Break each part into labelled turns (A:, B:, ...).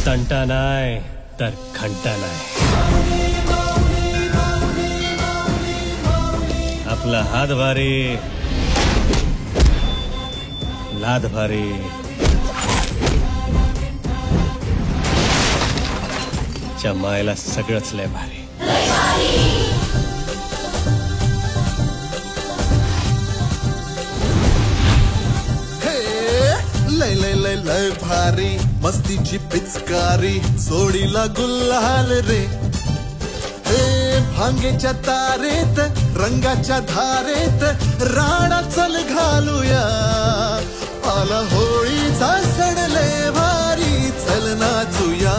A: तंटा नाही तर घंटा नाही. आपला हात भारी, लाद भारी. मायला सगळंच लय भारी.
B: लय लय लय लय भारी मस्तीची पिचकारी सोडीला गुल्हाल रे. हे भांगेच्या तारेत रंगाच्या धारेत राणा चल घालूया. आला होळीचा सण लय भारी चल नाचूया.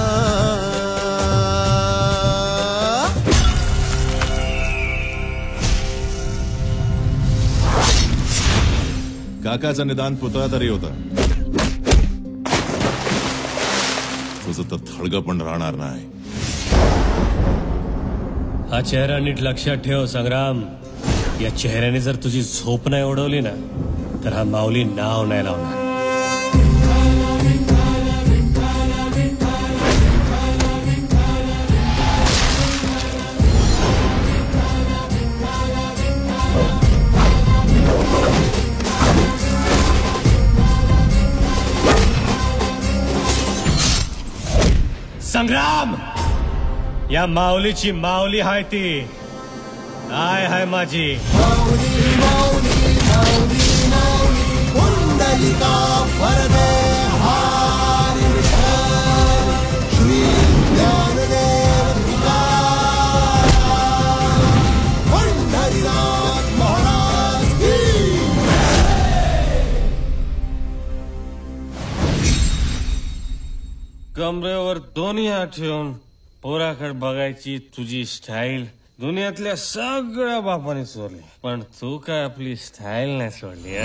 C: काकाचा निदान पुतळा तरी होता. तुझं तर थडगं पण राहणार नाही.
A: हा चेहरा नीट लक्षात ठेव संग्राम. या चेहऱ्याने जर तुझी झोप नाही उडवली ना तर हा माऊली नाव नाही लावणार. संग्राम, या माऊलीची माऊली हाय ती. आय हाय माझी
B: माऊली माऊली माऊली माऊली पुंडलिका वरदे हरी विठ्ठल श्री ज्ञानदेव तुकाराम पंढरीनाथ महाराज की.
A: कमरेवर दोन्ही हात ठेवून पोराकडे बघायची तुझी स्टाईल दुनियातल्या सगळ्या बापाने सोडली, पण तू काय आपली स्टाईल नाही सोडली.